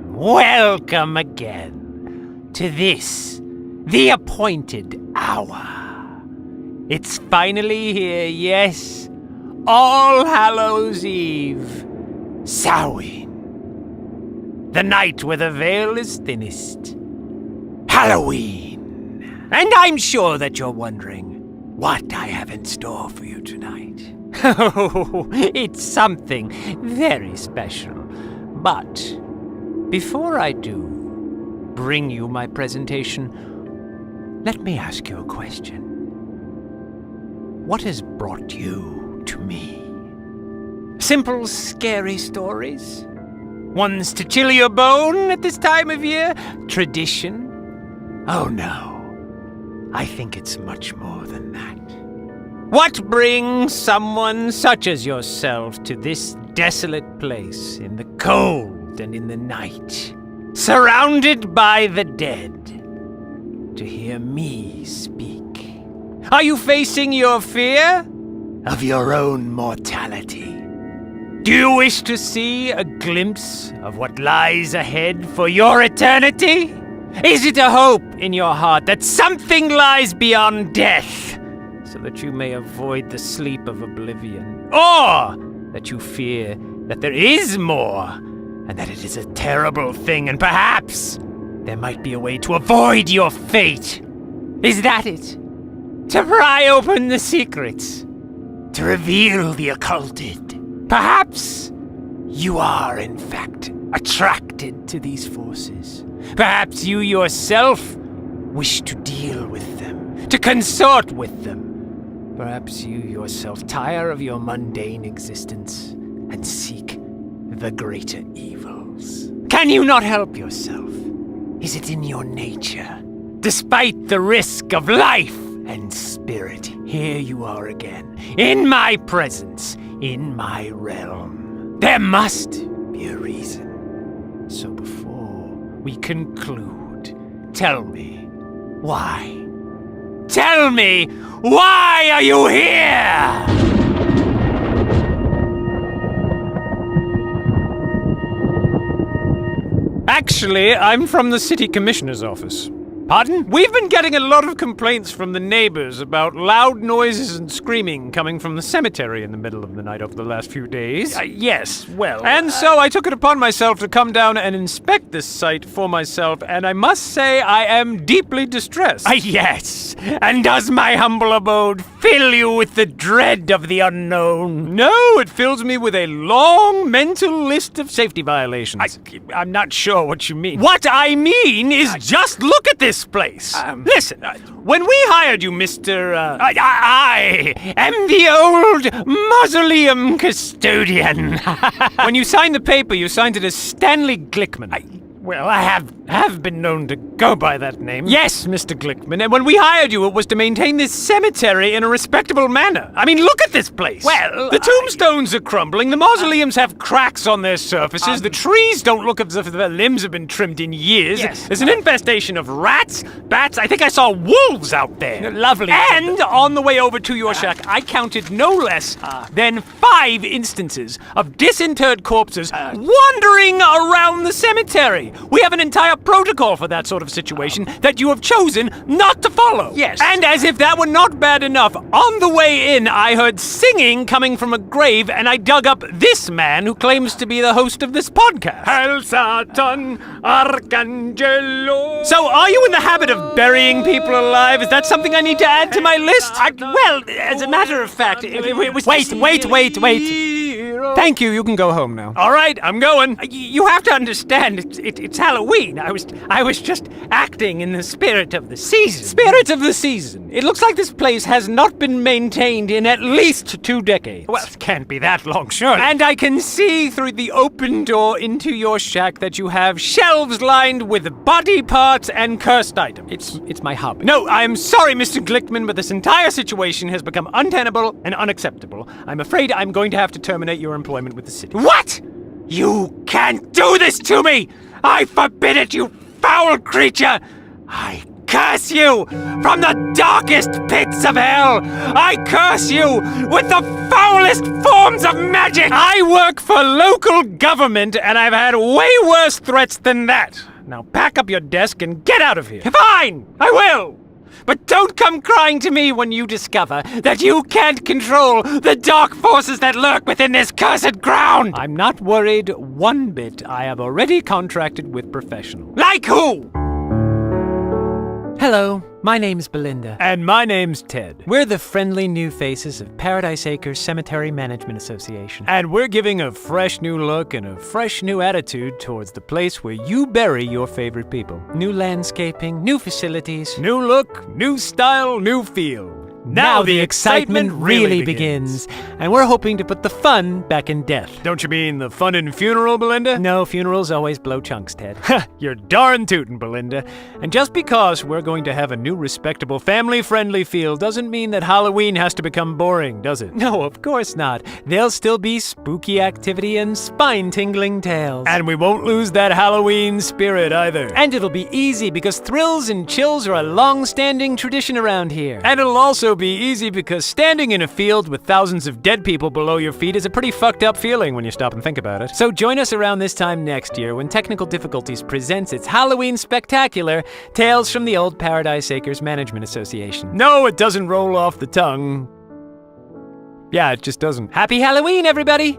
Welcome again to this, the appointed hour. It's finally here, yes. All Hallows Eve. Samhain. The night where the veil is thinnest. Halloween. And I'm sure that you're wondering what I have in store for you tonight. Oh, it's something very special. But before I do bring you my presentation, let me ask you a question. What has brought you to me? Simple, scary stories? Ones to chill your bone at this time of year? Tradition? Oh no. I think it's much more than that. What brings someone such as yourself to this desolate place in the cold and in the night, surrounded by the dead, to hear me speak? Are you facing your fear of your own mortality? Do you wish to see a glimpse of what lies ahead for your eternity? Is it a hope in your heart that something lies beyond death, so that you may avoid the sleep of oblivion? Or that you fear that there is more, and that it is a terrible thing, and perhaps there might be a way to avoid your fate? Is that it? To pry open the secrets? To reveal the occulted? Perhaps you are, in fact, attracted to these forces. Perhaps you yourself wish to deal with them, to consort with them. Perhaps you yourself tire of your mundane existence and seek the greater evils. Can you not help yourself? Is it in your nature? Despite the risk of life and spirit, here you are again, in my presence, in my realm. There must be a reason. So before we conclude, tell me why. Tell me, why are you here? Actually, I'm from the city commissioner's office. Pardon? We've been getting a lot of complaints from the neighbors about loud noises and screaming coming from the cemetery in the middle of the night over the last few days. Yes, well... And so I took it upon myself to come down and inspect this site for myself, and I must say I am deeply distressed. Yes, and does my humble abode fill you with the dread of the unknown? No, it fills me with a long mental list of safety violations. I'm not sure what you mean. What I mean is just look at this place. Listen, when we hired you, Mr. I am the old mausoleum custodian. When you signed the paper, you signed it as Stanley Glickman. I have been known to go by that name. Yes, Mr. Glickman, and when we hired you, it was to maintain this cemetery in a respectable manner. I mean, look at this place. Well, the tombstones are crumbling, the mausoleums have cracks on their surfaces, the trees don't look as if their limbs have been trimmed in years. Yes. There's an infestation of rats, bats, I think I saw wolves out there. Lovely. And on the way over to your shack, I counted no less than 5 instances of disinterred corpses wandering around the cemetery. We have an entire protocol for that sort of situation that you have chosen not to follow. Yes. And as if that were not bad enough, on the way in, I heard singing coming from a grave, and I dug up this man who claims to be the host of this podcast. Hail Satan, Arcangelo. So, are you in the habit of burying people alive? Is that something I need to add to my list? Well, as a matter of fact, it was... Wait. Thank you, you can go home now. All right, I'm going. You have to understand, it's Halloween. I was just acting in the spirit of the season. Spirit of the season. It looks like this place has not been maintained in at least 2 decades. Well, it can't be that long, surely. And I can see through the open door into your shack that you have shelves lined with body parts and cursed items. It's my hobby. No, I'm sorry, Mr. Glickman, but this entire situation has become untenable and unacceptable. I'm afraid I'm going to have to terminate your employment with the city. What? You can't do this to me! I forbid it, you foul creature! I curse you from the darkest pits of hell! I curse you with the foulest forms of magic! I work for local government, and I've had way worse threats than that. Now pack up your desk and get out of here. Fine! I will! But don't come crying to me when you discover that you can't control the dark forces that lurk within this cursed ground! I'm not worried one bit. I have already contracted with professionals. Like who? Hello, my name's Belinda. And my name's Ted. We're the friendly new faces of Paradise Acres Cemetery Management Association. And we're giving a fresh new look and a fresh new attitude towards the place where you bury your favorite people. New landscaping, new facilities. New look, new style, new feel. Now the excitement really begins. And we're hoping to put the fun back in death. Don't you mean the fun in funeral, Belinda? No, funerals always blow chunks, Ted. You're darn tootin', Belinda. And just because we're going to have a new respectable family-friendly feel doesn't mean that Halloween has to become boring, does it? No, of course not. There'll still be spooky activity and spine-tingling tales. And we won't lose that Halloween spirit either. And it'll be easy because thrills and chills are a long-standing tradition around here. And it'll also be easy because standing in a field with thousands of dead people below your feet is a pretty fucked up feeling when you stop and think about it. So join us around this time next year when Technical Difficulties presents its Halloween Spectacular, Tales from the Old Paradise Acres Management Association. No, it doesn't roll off the tongue. Yeah, it just doesn't. Happy Halloween, everybody!